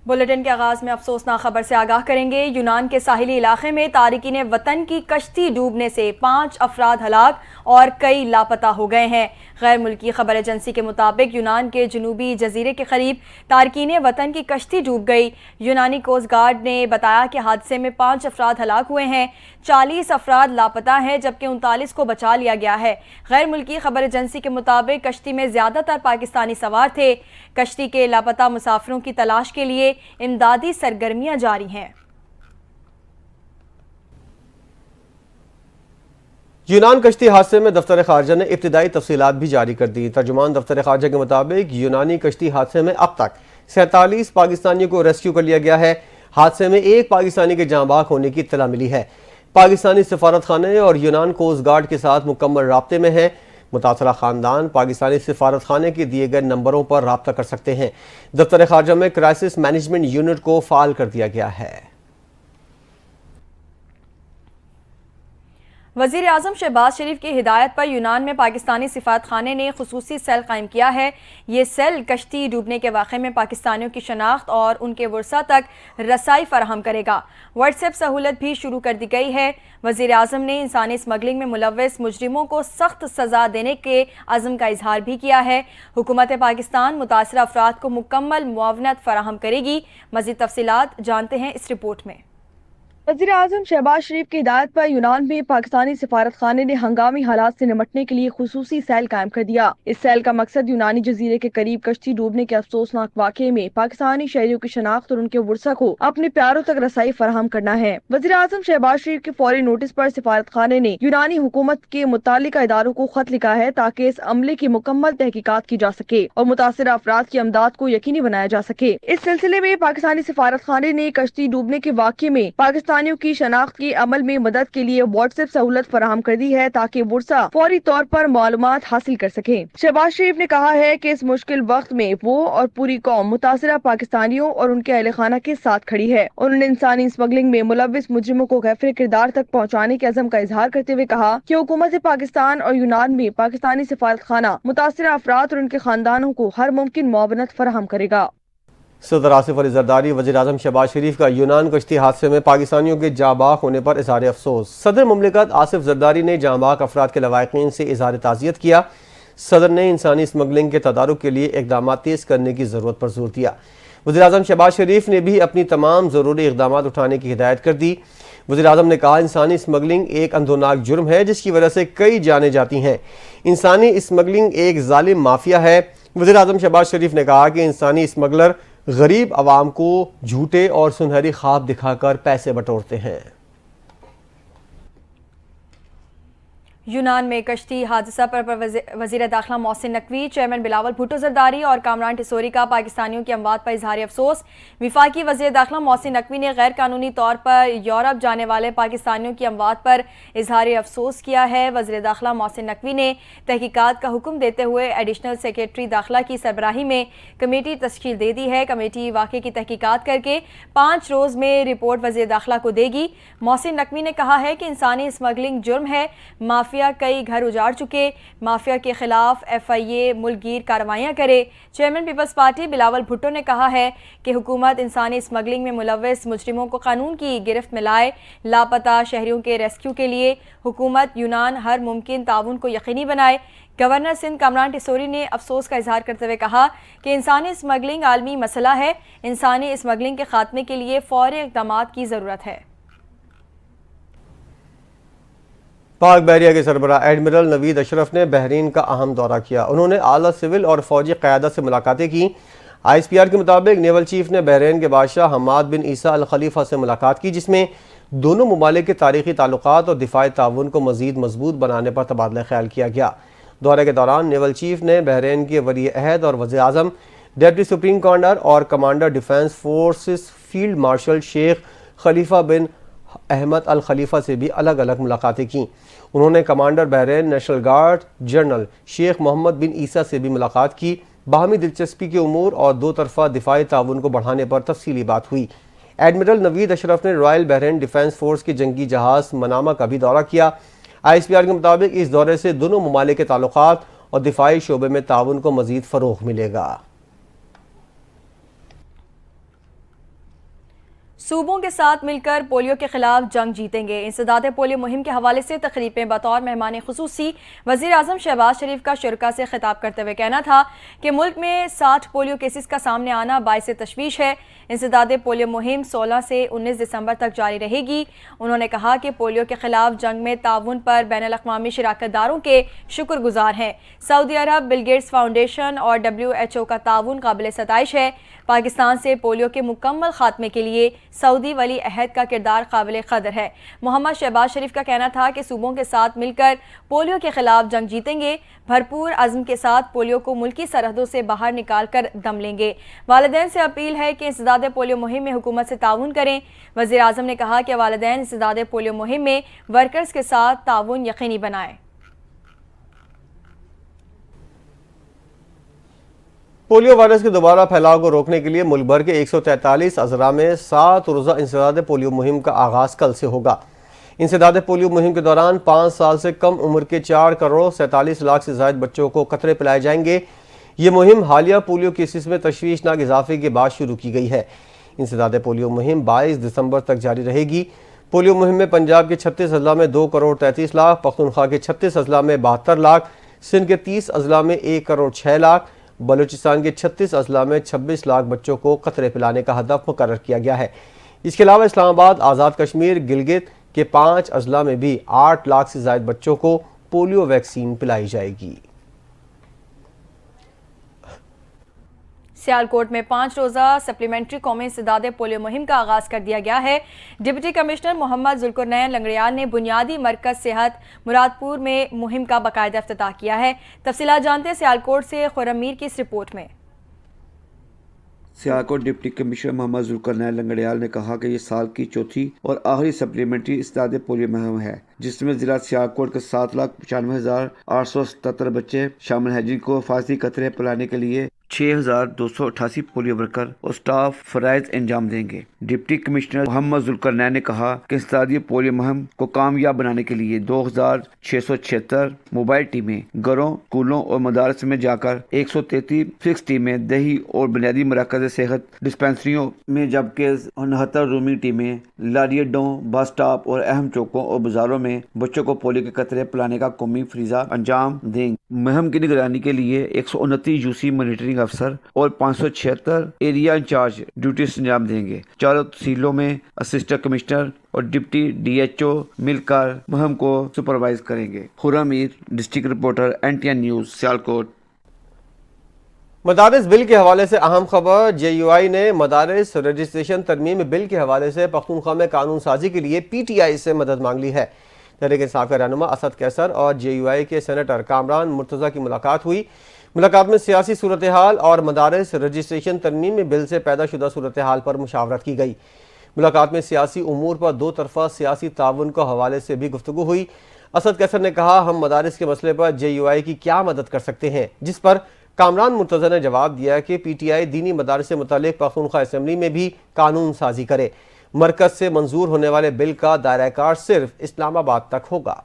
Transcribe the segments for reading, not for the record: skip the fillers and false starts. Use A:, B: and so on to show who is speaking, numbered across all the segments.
A: Bulletin के आगाज में अफसोसनाक खबर से आगाह करेंगे। यूनान के साहिली इलाके में तारिकीन वतन की कश्ती डूबने से 5 अफराद हलाक और कई लापता हो गए हैं। गैर मुल्की खबर एजेंसी के मुताबिक यूनान के जनूबी जजीरे के करीब तारकीन वतन की कश्ती डूब गई। यूनानी कोस्ट गार्ड ने बताया कि हादसे में 5 अफराद हलाक हुए हैं, 40 अफराद लापता हैं, जबकि 39 को बचा लिया गया है। गैर मुल्की खबर एजेंसी के मुताबिक कश्ती में ज्यादातर पाकिस्तानी सवार थे। कश्ती के लापता मुसाफिरों की तलाश के लिए इमदादी सरगर्मियां जारी हैं।
B: यूनान कश्ती हादसे में दफ्तर खारजा ने इब्तिदाई तफसीलात भी जारी कर दी। तर्जुमान दफ्तर खारजा के मुताबिक यूनानी कश्ती हादसे में अब तक 47 पाकिस्तानियों को रेस्क्यू कर लिया गया है। हादसे में एक पाकिस्तानी के जाँ बाग होने की इत्तला मिली है। पाकिस्तानी सफारत खाने और यूनान कोस्ट गार्ड के साथ मुकम्मल राब्ते में है। मुतासरा खानदान पाकिस्तानी सफारत खाने के दिए गए नंबरों पर राब्ता कर सकते हैं। दफ्तर खारजा में क्राइसिस मैनेजमेंट यूनिट को फाल कर दिया गया है।
A: वज़ीर आज़म शहबाज शरीफ की हिदायत पर यूनान में पाकिस्तानी सिफारत खाने ने खुसूसी सेल कायम किया है। ये सेल कश्ती डूबने के वाक़े में पाकिस्तानियों की शनाख्त और उनके वर्सा तक रसाई फराहम करेगा। व्हाट्सएप सहूलत भी शुरू कर दी गई है। वज़ीर आज़म ने इंसानी स्मगलिंग में मुलव्वस मुजरिमों को सख्त सज़ा देने के अज़म का इजहार भी किया है। हुकूमत पाकिस्तान मुतासरा अफराद को मुकम्मल मुआवनत फराहम करेगी। मज़ीद तफसीलात जानते हैं इस रिपोर्ट में।
C: वज़ीर आज़म शहबाज शरीफ की हिदायत पर यूनान में पाकिस्तानी सिफारत खाने ने हंगामी हालात से निपटने के लिए खुसूसी सेल कायम कर दिया। इस सेल का मकसद यूनानी जजीरे के करीब कश्ती डूबने के अफसोसनाक वाक़े में पाकिस्तानी शहरियों की शनाख्त और उनके वर्सा को अपने प्यारों तक रसाई फराहम करना है। वज़ीर आज़म शहबाज शरीफ के फौरी नोटिस पर सिफारत खाने ने यूनानी हुकूमत के मुतालिका इदारों को खत लिखा है ताकि इस अमले की मुकम्मल तहकीकात की जा सके और मुतासिरा अफराद की अमदाद को यकीनी बनाया जा सके। इस सिलसिले में पाकिस्तानी सिफारत खाने ने कश्ती डूबने के वाक़े में पाकिस्तानियों की शनाख्त के अमल में मदद के लिए व्हाट्सएप सहूलत फराहम कर दी है ताकि वर्सा फौरी तौर पर मालूमात हासिल कर सके। शहबाज शरीफ ने कहा है कि इस मुश्किल वक्त में वो और पूरी कौम मुतासिरा पाकिस्तानियों और उनके अहले खाना के साथ खड़ी है। उन्होंने इंसानी स्मगलिंग में मुलव्वस मुजरिमों को गैफिर किरदार तक पहुँचाने के अज़म का इजहार करते हुए कहा कि हुकूमत पाकिस्तान और यूनान में पाकिस्तानी सिफारत खाना मुतासिरा अफराद और उनके खानदानों को हर मुमकिन मुआवनत फराहम करेगा।
B: सदर आसिफ अली जरदारी वज़ीर आज़म शहबाज शरीफ का यूनान कश्ती हादसे में पाकिस्तानियों के जाँबाग होने पर इज़हार अफसोस। सदर मुमलिकत आसिफ जरदारी ने जाँबाग अफराद के लवाकिन से इज़हार ताज़ियत किया। सदर ने इंसानी स्मगलिंग के तदारुक के लिए इक़दाम तेज़ करने की ज़रूरत पर जोर दिया। वज़ीर आज़म शहबाज शरीफ ने भी अपनी तमाम ज़रूरी इक़दाम उठाने की हिदायत कर दी। वज़ीर आज़म ने कहा इंसानी स्मगलिंग एक अंधोनाक जुर्म है जिसकी वजह से कई जानें जाती हैं। इंसानी स्मगलिंग एक जालिम माफिया है। वज़ीर आज़म शहबाज शरीफ ने कहा कि इंसानी स्मगलर गरीब आवाम को झूठे और सुनहरी ख्वाब दिखाकर पैसे बटोरते हैं।
A: यूनान में कश्ती हादसा पर वज़ीर दाखिला मोहसिन नकवी, चेयरमैन बिलावल भुट्टो जरदारी और कामरान टिसोरी का पाकिस्तानियों की अमवात पर इजहार अफसोस। विफाकी वज़ीर दाखिला मोहसिन नकवी ने गैर कानूनी तौर पर यूरोप जाने वाले पाकिस्तानियों की अमवात पर इजहार अफसोस किया है। वज़ीर दाखिला मोहसिन नकवी ने तहकीकात का हुक्म देते हुए एडिशनल सेक्रेटरी दाखिला की सरबराही में कमेटी तश्कील दे दी है। कमेटी वाक़े की तहकीकात करके 5 रोज़ में रिपोर्ट वज़ीर दाखिला को देगी। मोहसिन नकवी ने कहा है कि इंसानी स्मगलिंग जुर्म है। माफिया कई घर उजाड़ चुके। माफिया के खिलाफ FIA मुल्कगीर कार्रवाइयाँ करे। चेयरमैन पीपल्स पार्टी बिलावल भुट्टो ने कहा है कि हुकूमत इंसानी स्मगलिंग में मुलव्वस मुजरिमों को कानून की गिरफ्त में लाए। लापता शहरियों के रेस्क्यू के लिए हुकूमत यूनान हर मुमकिन ताउन को यकीनी बनाए। गवर्नर सिंध कामरान टिसोरी ने अफसोस का इजहार करते हुए कहा कि इंसानी स्मगलिंग आलमी मसला है। इंसानी स्मगलिंग के खात्मे के लिए फौरी इक़दाम की ज़रूरत है।
B: पाक बहरिया के सरबराह एडमिरल नवीद अशरफ ने बहरीन का अहम दौरा किया। उन्होंने आला सिविल और फौजी क़यादत से मुलाकातें की। ISPR के मुताबिक नेवल चीफ ने बहरीन के बादशाह हमाद बिन ईसा अल खलीफा से मुलाकात की जिसमें दोनों ममालिक के तारीखी ताल्लुकात और दिफाई ताउन को मज़ीद मजबूत बनाने पर तबादला ख्याल किया गया। दौरे के दौरान नेवल चीफ ने बहरीन के वली अहद और वज़ीर आज़म, डिप्टी सुप्रीम कमांडर और commander defence forces field marshal शेख खलीफा बिन अहमद अल खलीफा से भी अलग अलग मुलाकातें की। उन्होंने commander Bahrain national guard general शेख मोहम्मद बिन ईसा से भी मुलाकात की। बाहमी दिलचस्पी के उमूर और दो तरफा दिफाई ताउन को बढ़ाने पर तफसीली बात हुई। एडमिरल नवीद अशरफ ने रॉयल बहरीन डिफेंस फोर्स के जंगी जहाज मनामा का भी दौरा किया। ISPR के मुताबिक इस दौरे से दोनों ममालिक के ताल्लुकात और दिफाई शोबे में ताउन को मजीद फ़रोग़ मिलेगा।
A: सूबों के साथ मिलकर पोलियो के खिलाफ जंग जीतेंगे। इंसदाद पोलियो मुहिम के हवाले से तकरीब में बतौर मेहमान खुसूसी वज़ीर आज़म शहबाज शरीफ का शुरका से खिताब करते हुए कहना था कि मुल्क में 60 पोलियो केसेस का सामने आना बाइस तशवीश है। इंसदाद पोलियो मुहिम 16 से 19 दिसंबर तक जारी रहेगी। उन्होंने कहा कि पोलियो के खिलाफ जंग में ताउन पर बैनुल अक़वामी शराकतदारों के शुक्रगुजार हैं। सऊदी अरब, बिल गेट्स फाउंडेशन और WHO का ताउन काबिल सताइश है। पाकिस्तान से पोलियो के मुकम्मल खात्मे के लिए सऊदी वली अहद का किरदार काबिल कदर है। मोहम्मद शहबाज शरीफ का कहना था कि सूबों के साथ मिलकर पोलियो के खिलाफ जंग जीतेंगे। भरपूर अज़्म के साथ पोलियो को मुल्की सरहदों से बाहर निकाल कर दम लेंगे। वालिदैन से अपील है कि इंसदाद पोलियो मुहिम में हुकूमत से ताउन करें। वज़ीर आज़म ने कहा कि वालिदैन इंसदाद पोलियो मुहिम में वर्कर्स के साथ ताउन यकीनी बनाएं।
B: पोलियो वायरस के दोबारा फैलाव को रोकने के लिए मुल्क भर के 143 अजला में 7 रोज़ा इंसदाद पोलियो मुहिम का आगाज़ कल से होगा। इंसदाद पोलियो मुहिम के दौरान 5 साल से कम उम्र के 4 करोड़ 47 लाख से ज़ायद बच्चों को कतरे पिलाए जाएंगे। ये मुहिम हालिया पोलियो केसेस में तशवीशनाक इजाफे के बाद शुरू की गई है। इंसदाद पोलियो मुहिम 22 दिसंबर तक जारी रहेगी। पोलियो मुहिम में पंजाब के 36 अजला में 2 करोड़ 33 लाख, पख्तूनख्वा के 36 अजला में 72 लाख, सिंध के 30 अजला में 1 करोड़ 6 लाख, बलूचिस्तान के 36 अजला में 26 लाख बच्चों को कतरे पिलाने का हदफ मुकर्रर किया गया है। इसके अलावा इस्लामाबाद, आज़ाद कश्मीर, गिलगित के 5 अजला में भी 8 लाख से ज़ायद बच्चों को पोलियो वैक्सीन पिलाई जाएगी।
A: सियालकोट में 5 रोज़ा सप्लीमेंट्री कौमी इंसदाद पोलियो मुहिम का आगाज़ कर दिया गया है। डिप्टी कमिश्नर मोहम्मद जुल्कुरनैन लंगड़ियाल ने बुनियादी मरकज़ सेहत मुरादपुर में मुहिम का बाकायदा इफ्तिताह किया है। तफसीलात जानते हैं सियालकोट से खुर्रम मीर की इस रिपोर्ट में।
D: सियालकोट डिप्टी कमिश्नर मोहम्मद जुल्कुरनैन लंगड़ियाल ने कहा कि ये साल की चौथी और आखिरी सप्लीमेंट्री इंसदाद पोलियो मुहिम है, जिसमें जिला सियालकोट के 7,95,877 बच्चे शामिल हैं, जिनको हिफाजती कतरे पिलाने के लिए 6,288 पोलियो वर्कर और स्टाफ फराइज अंजाम देंगे। डिप्टी कमिश्नर मोहम्मद जुल्कुरनैन ने कहा कि इंसदादी पोलियो मुहिम को कामयाब बनाने के लिए 2,676 मोबाइल टीमें घरों, स्कूलों और मदारस में जाकर 133 फिक्स टीमें दही और बुनियादी मराकज़ सेहत डिस्पेंसरियों में, जबकि 69 रूमी टीमें लारियडों, बस स्टॉप और अहम चौकों और बाजारों में बच्चों को पोलियो के कतरे पिलाने का कौमी फरीजा अंजाम देंगे। मुहिम की निगरानी के लिए 129 यूसी मॉनिटरिंग अफसर और 576 एरिया इंचार्ज ड्यूटी अंजाम देंगे। चारों तहसीलों में असिस्टेंट कमिश्नर और डिप्टी DHO मिलकर मुहिम को सुपरवाइज करेंगे। Khurram Mir, district reporter, NTN news, Sialkot.
B: मदारिस बिल के हवाले से अहम खबर। JUI ने मदारिस रजिस्ट्रेशन तरमीम बिल के हवाले से पख्तूनख्वा में कानून साजी के लिए PTI से मदद मांग ली है। तहरीक इंसाफ के रहनुमा असद कैसर और JUI के सेनेटर कामरान मुर्तज़ा की मुलाकात हुई। मुलाकात में सियासी सूरत हाल और मदारिस रजिस्ट्रेशन तरमीम बिल से पैदा शुदा सूरत हाल पर मुशावरत की गई। मुलाकात में सियासी उमूर पर दो तरफा सियासी ताउन के हवाले से भी गुफ्तगू हुई। असद कैसर ने कहा, हम मदारिस के मसले पर JUI की क्या मदद कर सकते हैं, जिस पर कामरान मुर्तज़ा ने जवाब दिया कि PTI दीनी मदारिस से मुतालिक पख्तूनख्वा असम्बली में भी कानून साजी करे। मरकज़ से मंजूर होने वाले बिल का दायरा कार सिर्फ इस्लामाबाद तक होगा।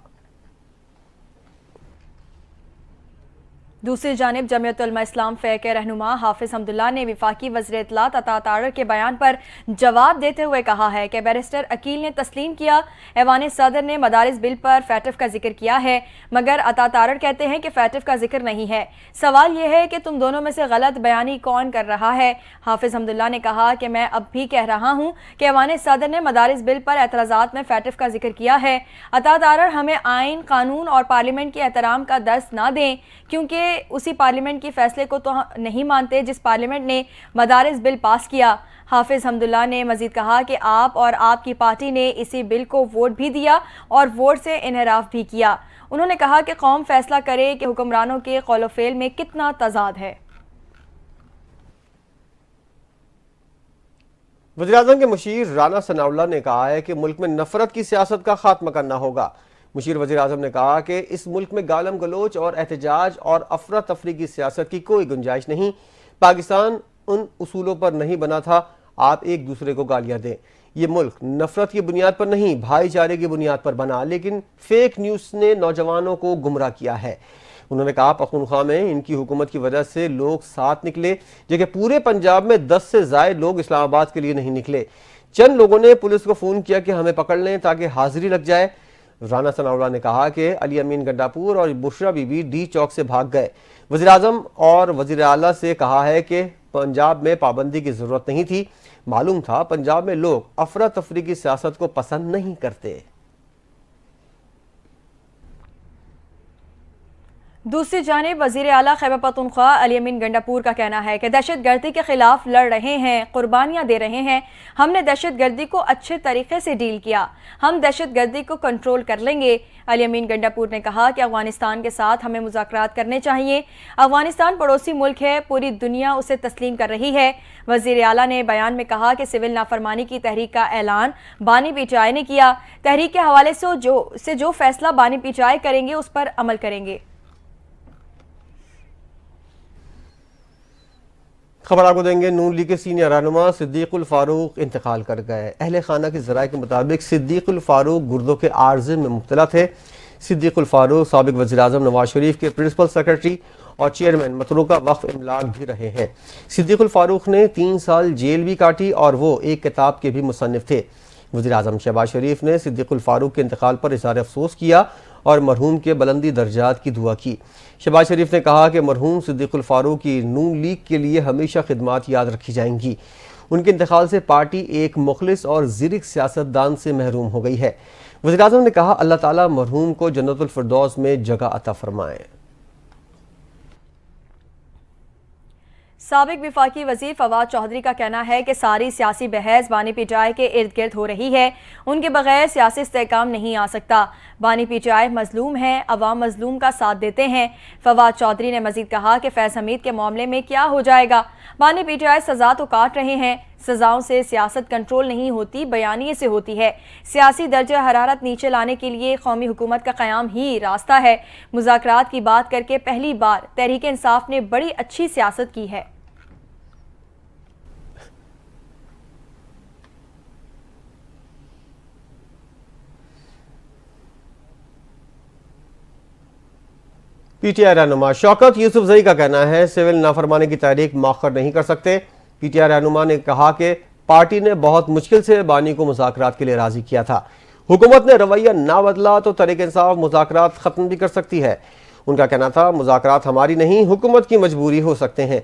A: दूसरी जानिब जमीयत उलमा इस्लाम फ़े के रहनुमा हाफिज हमदुल्ला ने वफाकी वज़ीर इत्तलात अता तारर के बयान पर जवाब देते हुए कहा है कि बैरिस्टर अकील ने तस्लीम किया ऐवान सदर ने मदारिस बिल पर फैटफ का जिक्र किया है, मगर अता तारर कहते हैं कि फैटफ का जिक्र नहीं है। सवाल यह है कि तुम दोनों में से गलत बयानी कौन कर रहा है। हाफिज हमदुल्ला ने कहा कि मैं अब भी कह रहा हूँ कि ऐवान सदर ने मदारिस बिल पर एतराज़ात में फैटफ का जिक्र किया है। अता तारर हमें आइन, कानून और पार्लियामेंट के एहतराम का दर्स ना दें, क्योंकि उसी पार्लियामेंट के फैसले को तो नहीं मानते जिस पार्लियामेंट ने मदारिस बिल पास किया। हाफिज हमदुल्ला ने मजीद कहा कि आप और आपकी पार्टी ने इसी बिल को वोट भी दिया और वोट से इनहराफ भी किया। उन्होंने कहा कि कौम फैसला करे कि हुक्मरानों के कौल फेल में कितना तजाद है।
B: वज़ीर-ए-आज़म के मुशीर राना सनाउल्लाह ने कहा है कि मुल्क में नफरत की सियासत का खात्मा करना होगा। मुशीर वज़ीर-ए-आज़म ने कहा कि इस मुल्क में गालम गलोच और एहतजाज और अफरा तफरी की सियासत की कोई गुंजाइश नहीं। पाकिस्तान उन उसूलों पर नहीं बना था आप एक दूसरे को गालियां दें। ये मुल्क नफरत की बुनियाद पर नहीं, भाईचारे की बुनियाद पर बना, लेकिन फेक न्यूज़ ने नौजवानों को गुमराह किया है। उन्होंने कहा, पख्तूनख्वा में इनकी हुकूमत की वजह से लोग साथ निकले, जबकि पूरे पंजाब में 10 से ज़ायद लोग इस्लामाबाद के लिए नहीं निकले। चंद लोगों ने पुलिस को फोन किया कि हमें पकड़ लें ताकि हाजिरी लग जाए। राना सनाउल्लाह ने कहा कि अली अमीन गंडापुर और बुशरा बीबी डी चौक से भाग गए। वज़ीर आज़म और वज़ीर आला से कहा है कि पंजाब में पाबंदी की जरूरत नहीं थी, मालूम था पंजाब में लोग अफरा तफरी की सियासत को पसंद नहीं करते।
A: दूसरी जानिब वज़ीर आला खैबर पख्तूनख्वा अली अमीन गंडापुर का कहना है कि दहशत गर्दी के खिलाफ लड़ रहे हैं, कुर्बानियां दे रहे हैं। हमने दहशत गर्दी को अच्छे तरीके से डील किया, हम दहशत गर्दी को कंट्रोल कर लेंगे। अली अमीन गंडापुर ने कहा कि अफगानिस्तान के साथ हमें मुज़ाकरात करने चाहिए। अफगानिस्तान पड़ोसी मुल्क है, पूरी दुनिया उसे तस्लीम कर रही है। वज़ीर आला ने बयान में कहा कि सिविल नाफरमानी की तहरीक का ऐलान बानी पीचाई ने किया। तहरीक के हवाले से जो फैसला बानी पीचाई करेंगे उस पर अमल करेंगे।
B: खबर आपको देंगे, नून लीग के सीनियर रहनुमा सिद्दीकुल फारूक इंतकाल कर गए। अहले खाना के ज़राए के मुताबिक सिद्दीकुल फारूक गुर्दों के आर्जे में मुब्तला थे। सिद्दीकुल फारूक साबिक वज़ीर आज़म नवाज शरीफ के प्रिंसिपल सेक्रेटरी और चेयरमैन मतरूका वक्फ इमलाक भी रहे हैं। सिद्दीकुल फारूक ने 3 साल जेल भी काटी और वो एक किताब के भी मुसन्निफ थे। वज़ीर आज़म शहबाज शरीफ ने सिद्दीकुल फारूक के इंतकाल पर इज़हार अफसोस किया और मरहूम के बुलंदी दर्जात की दुआ की। शहबाज शरीफ ने कहा कि मरहूम सिद्दीकुल फारूक की नून लीग के लिए हमेशा खिदमात याद रखी जाएंगी। उनके इंतकाल से पार्टी एक मुखलिस और ज़िरिक सियासतदान से महरूम हो गई है। वज़ीर आज़म ने कहा अल्लाह ताला मरहूम को जन्नतुल फिरदौस में जगह अता फरमाए।
A: साबिक विफाकी वज़ीर फवाद चौधरी का कहना है कि सारी सियासी बहस बानी पीचाई के इर्द गिर्द हो रही है। उनके बगैर सियासी इस्तेहकाम नहीं आ सकता। बानी पीचाई मजलूम है, अवाम मजलूम का साथ देते हैं। फवाद चौधरी ने मजीद कहा कि फैज़ हमीद के मामले में क्या हो जाएगा। बानी पीचाई सजा तो काट रहे हैं, सजाओं से सियासत कंट्रोल नहीं होती, बयानिए से होती है। सियासी दर्जा हरारत नीचे लाने के लिए कौमी हुकूमत का क़याम ही रास्ता है। मुज़ाकरात की बात करके पहली बार तहरीक इंसाफ ने बड़ी अच्छी सियासत की है।
B: पीटीआई रहनुमा शौकत यूसुफजई का कहना है सिविल नाफरमानी की तहरीक मौखर नहीं कर सकते। पीटीआई रहनुमा ने कहा कि पार्टी ने बहुत मुश्किल से बानी को मुज़ाकरात के लिए राजी किया था। हुकूमत ने रवैया ना बदला तो तहरीक इंसाफ मुज़ाकरात ख़त्म भी कर सकती है। उनका कहना था मुज़ाकरात हमारी नहीं हुकूमत की मजबूरी हो सकते हैं।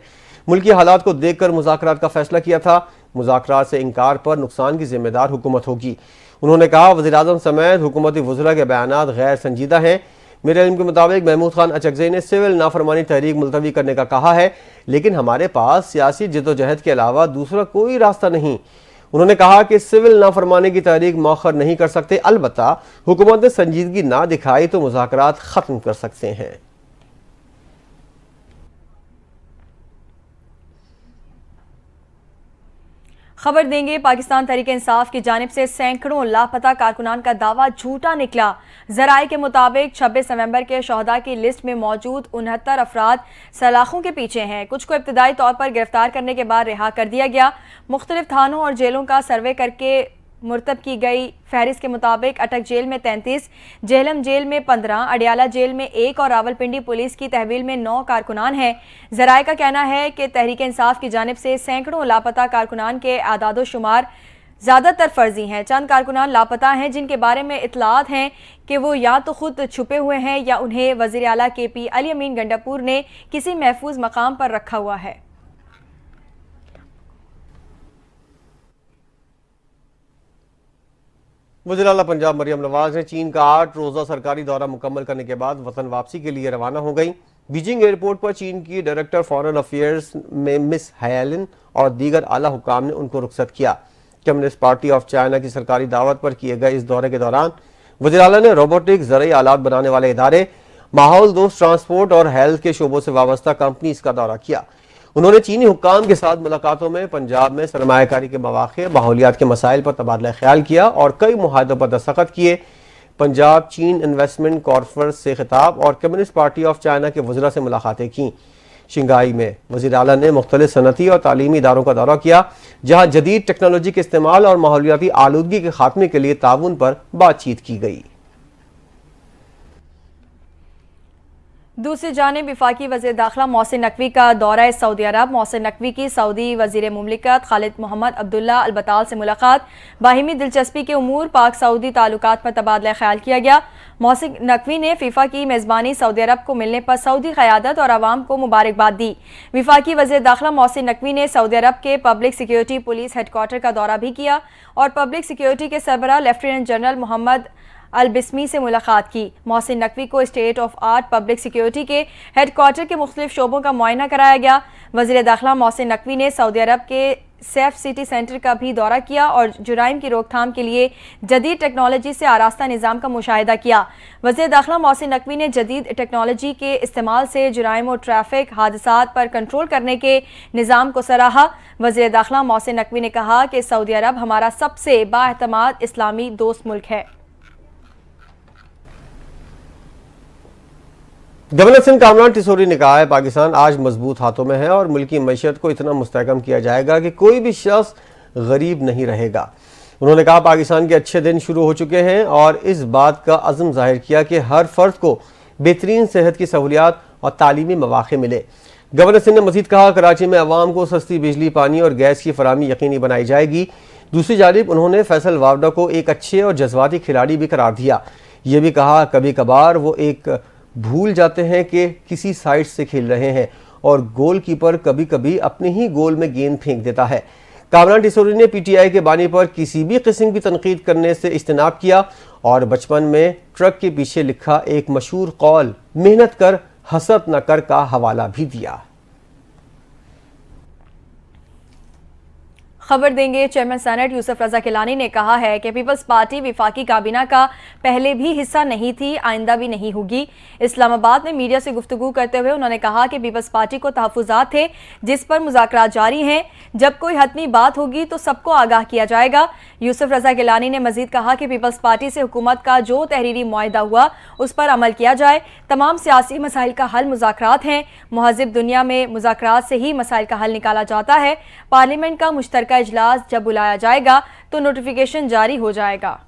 B: मुल्की हालात को देख कर मुज़ाकरात का फैसला किया था। मुज़ाकरात से इनकार पर नुकसान की जिम्मेदार हुकूमत होगी। उन्होंने कहा वज़ीर आज़म समेत हुकूमती वज़रा के बयानात गैर संजीदा हैं। मेरे इल्म के मुताबिक महमूद खान अचकज़ई ने सिविल नाफरमानी तहरीक मुलतवी करने का कहा है, लेकिन हमारे पास सियासी जद्दोजहद के अलावा दूसरा कोई रास्ता नहीं। उन्होंने कहा कि सिविल नाफरमानी की तहरीक मौखर नहीं कर सकते, अलबत्ता हुकूमत ने संजीदगी ना दिखाई तो मुज़ाकरात ख़त्म कर सकते हैं।
A: खबर देंगे, पाकिस्तान तहरीक इंसाफ की जानिब से सैकड़ों लापता कारकुनान का दावा झूठा निकला। जराए के मुताबिक 26 नवंबर के शहदा की लिस्ट में मौजूद 69 अफराद सलाखों के पीछे हैं। कुछ को इब्तदाई तौर पर गिरफ्तार करने के बाद रिहा कर दिया गया। मुख्तलिफ थानों और जेलों का सर्वे करके मुर्तब की गई फहरिस्त के मुताबिक अटक जेल में 33, जेहलम जेल में 15, अडियाला जेल में 1 और रावलपिंडी पुलिस की तहवील में 9 कारकुनान हैं। जराए का कहना है कि तहरीक इंसाफ की जानिब से सैकड़ों लापता कारकुनान के आदादो शुमार ज़्यादातर फर्जी हैं। चंद कारकुनान लापता हैं जिनके बारे में इतलात हैं कि वो या तो खुद छुपे हुए हैं या उन्हें वज़ीर आला KP अली अमीन गंडापुर ने किसी महफूज मकाम पर रखा हुआ है।
B: वज़ीर आला पंजाब मरियम नवाज ने चीन का 8 रोज़ा सरकारी दौरा मुकम्मल करने के बाद वतन वापसी के लिए रवाना हो गई। बीजिंग एयरपोर्ट पर चीन की डायरेक्टर फॉरेन अफेयर्स में मिस हैलिन और दीगर आला हुकाम ने उनको रुखसत किया। कम्युनिस्ट पार्टी ऑफ चाइना की सरकारी दावत पर किए गए इस दौरे के दौरान वज़ीर आला ने रोबोटिक ज़रई आलात बनाने वाले इदारे, माहौल दोस्त ट्रांसपोर्ट और हेल्थ के शोबों से वाबस्ता कंपनीज का दौरा किया। उन्होंने चीनी हुक्काम के साथ मुलाकातों में पंजाब में सरमायाकारी के मौक़े, माहौलियात के मसाइल पर तबादला ख्याल किया और कई मुआहदों पर दस्तखत किए। पंजाब चीन इन्वेस्टमेंट कॉन्फ्रेंस से खिताब और कम्युनिस्ट पार्टी ऑफ चाइना के वज़रा से मुलाकातें की। शिंगाई में वज़ीर आला ने मुख्तलिफ सनती और तालीमी इदारों का दौरा किया, जहाँ जदीद टेक्नोलॉजी के इस्तेमाल और माहौलियाती आलूदगी के खात्मे के लिए ताउन पर बातचीत की गई।
A: दूसरी जानिब वफाकी वज़ीर दाखिला मोहसिन नकवी का दौरा सऊदी अरब। मोहसिन नकवी की सऊदी वज़ीर मुमलिकत खालिद मोहम्मद अब्दुल्ला अल बताल से मुलाकात। बाहिमी दिलचस्पी के उमूर पाक सऊदी ताल्लुकात पर तबादला ख्याल किया गया। मोहसिन नकवी ने फीफा की मेज़बानी सऊदी अरब को मिलने पर सऊदी क़यादत और आवाम को मुबारकबाद दी। वफाकी वज़ीर दाखिला मोहसिन नकवी ने सऊदी अरब के पब्लिक सिक्योरिटी पुलिस हेडक्वार्टर का दौरा भी किया और पब्लिक सिक्योरिटी के सरबराह लेफ्टिनेंट जनरल मोहम्मद अल बिस्मी से मुलाकात की। मोहसिन नकवी को state of art public security के हेडक्वार्टर के मुख्तलिफ शोबों का मुआयना कराया गया। वज़ीर दाखिला मोहसिन नकवी ने सऊदी अरब के सेफ सिटी सेंटर का भी दौरा किया और जुराइम की रोकथाम के लिए जदीद टेक्नोलॉजी से आरास्ता निज़ाम का मुशाहिदा किया। वज़ीर दाखिला मोहसिन नकवी ने जदीद टेक्नोलॉजी के इस्तेमाल से जुराइम और ट्रैफिक हादसात पर कंट्रोल करने के निज़ाम को सराहा। वज़ीर दाखिला मोहसिन नकवी ने कहा कि सऊदी अरब हमारा सबसे बाएतमाद इस्लामी दोस्त मुल्क है।
B: गवर्नर सिंध कामरान टिसोरी ने कहा है पाकिस्तान आज मजबूत हाथों में है और मुल्की मईशत को इतना मुस्तहकम किया जाएगा कि कोई भी शख्स गरीब नहीं रहेगा। उन्होंने कहा पाकिस्तान के अच्छे दिन शुरू हो चुके हैं और इस बात का अज़्म जाहिर किया कि हर फर्द को बेहतरीन सेहत की सहूलियात और तालीमी मौक़े मिले। गवर्नर सिंह ने मज़ीद कहा कराची में अवाम को सस्ती बिजली पानी और गैस की फराहमी यकीनी बनाई जाएगी। दूसरी जानिब उन्होंने फैसल वावडा को एक अच्छे और जज्बाती खिलाड़ी भी करार दिया। ये भी कहा कभी कभार वो एक भूल जाते हैं कि किसी साइड से खेल रहे हैं और गोलकीपर कभी कभी अपने ही गोल में गेंद फेंक देता है। कामरान टिसोरी ने पीटीआई के बानी पर किसी भी किस्म की तनकीद करने से इज्तनाब किया और बचपन में ट्रक के पीछे लिखा एक मशहूर कौल मेहनत कर हसरत न कर का हवाला भी दिया।
A: खबर देंगे चेयरमैन सेनेट यूसुफ रजा गिलानी ने कहा है कि पीपल्स पार्टी विफाकी काबीना का पहले भी हिस्सा नहीं थी, आइंदा भी नहीं होगी। इस्लामाबाद में मीडिया से गुफ्तगू करते हुए उन्होंने कहा कि पीपल्स पार्टी को तहफ़्फ़ुज़ात थे जिस पर मुज़ाकरात जारी हैं। जब कोई हतमी बात होगी तो सबको आगाह किया जाएगा। यूसुफ रजा गिलानी ने मजीद कहा कि पीपल्स पार्टी से हुकूमत का जो तहरीरी मुआहिदा हुआ उस पर अमल किया जाए। तमाम सियासी मसाइल का हल मुज़ाकरात हैं। मुहज़्ज़िब दुनिया में मुज़ाकरात से ही मसाइल का हल निकाला जाता है। पार्लियामेंट का मुश्तरका इजलास जब बुलाया जाएगा तो नोटिफिकेशन जारी हो जाएगा।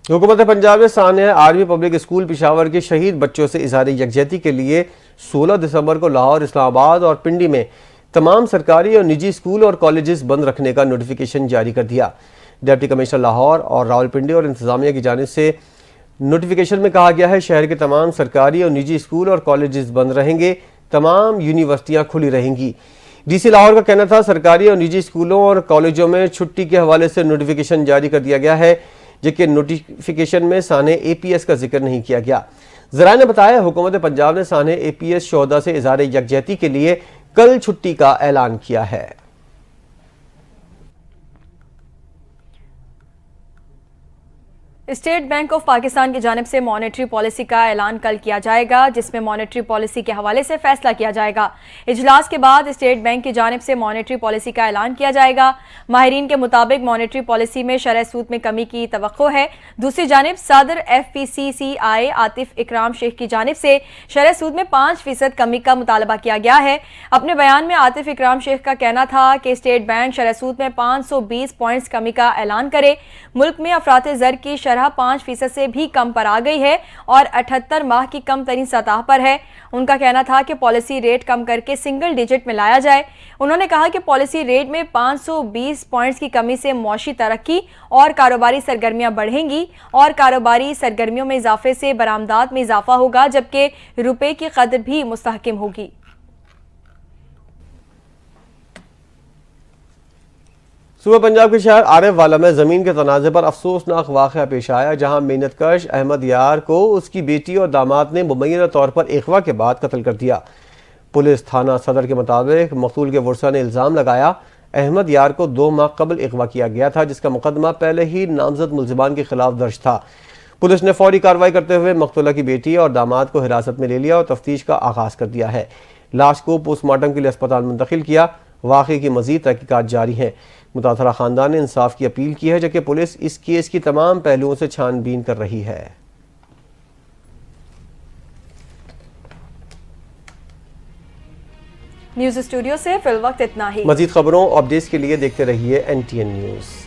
B: हुकूमत पंजाब ने Sania army public school Peshawar के शहीद बच्चों से इज़हार यकजहती के लिए 16 दिसंबर को लाहौर, इस्लामाबाद और पिंडी में तमाम सरकारी और निजी स्कूल और कॉलेजेस बंद रखने का नोटिफिकेशन जारी कर दिया। डिप्टी कमिश्नर लाहौर और रावलपिंडी और इंतजामिया की जानिब से नोटिफिकेशन में कहा गया है शहर के तमाम सरकारी और निजी स्कूल और कॉलेजेस बंद रहेंगे, तमाम यूनिवर्सिटियां खुली रहेंगी। डीसी लाहौर का कहना था सरकारी और निजी स्कूलों और कॉलेजों में छुट्टी के हवाले से नोटिफिकेशन जारी कर दिया गया है, जबकि नोटिफिकेशन में साने APS का जिक्र नहीं किया गया। ज़राए ने बताया हुकूमत पंजाब ने साने APS शोहदा से इज़हार यकजहती के लिए कल छुट्टी का ऐलान किया है।
A: स्टेट बैंक ऑफ पाकिस्तान की जानिब से मॉनेटरी पॉलिसी का ऐलान कल किया जाएगा, जिसमें मॉनेटरी पॉलिसी के हवाले से फैसला किया जाएगा। इजलास के बाद स्टेट बैंक की जानिब से मॉनेटरी पॉलिसी का ऐलान किया जाएगा। माहिरीन के मुताबिक मॉनेटरी पॉलिसी में शरह सूद में कमी की तवक्को है। दूसरी जानिब सदर FPCCI आतिफ इकराम शेख की जानिब से शरह सूद में 5% कमी का मुतालबा किया गया है। अपने बयान में आतिफ इकराम शेख का कहना था कि स्टेट बैंक शरह सूद में 520 पॉइंट्स कमी का ऐलान करे। मुल्क में अफराते ज़र की 5% से भी कम पर आ गई है और 78 माह की कम तरीन सतह पर है। उनका कहना था कि पॉलिसी रेट कम करके सिंगल डिजिट में लाया जाए। उन्होंने कहा कि पॉलिसी रेट में 520 पॉइंट्स की कमी से मौशी तरक्की और कारोबारी सरगर्मियां बढ़ेंगी और कारोबारी सरगर्मियों में इजाफे से बरामदात में इजाफा होगा, जबकि रुपए की कदर भी मुस्तहकम होगी।
B: सुबह पंजाब के शहर आरिफ वाला में ज़मीन के तनाज़े पर अफसोसनाक वाक़या पेश आया, जहां मेहनतकश अहमद यार को उसकी बेटी और दामाद ने मुबैना तौर पर अगवा के बाद कत्ल कर दिया। पुलिस थाना सदर के मुताबिक मकतूल के वर्सा ने इल्ज़ाम लगाया अहमद यार को 2 माह कबल अगवा किया गया था, जिसका मुकदमा पहले ही नामजद मुल्ज़िमान के खिलाफ दर्ज था। पुलिस ने फौरी कार्रवाई करते हुए मकतूला की बेटी और दामाद को हिरासत में ले लिया और तफ्तीश का आगाज़ कर दिया है। लाश को पोस्टमार्टम के लिए अस्पताल मुंतकिल किया। वाक़े की मज़ीद तहकीकात जारी हैं। मुतासरा ख़ानदान ने इंसाफ की अपील की है, जबकि पुलिस इस केस की तमाम पहलुओं से छानबीन कर रही है।
A: न्यूज़ स्टूडियो से फिल वक्त इतना ही।
B: मज़ीद खबरों और अपडेट्स के लिए देखते रहिए NTN न्यूज़।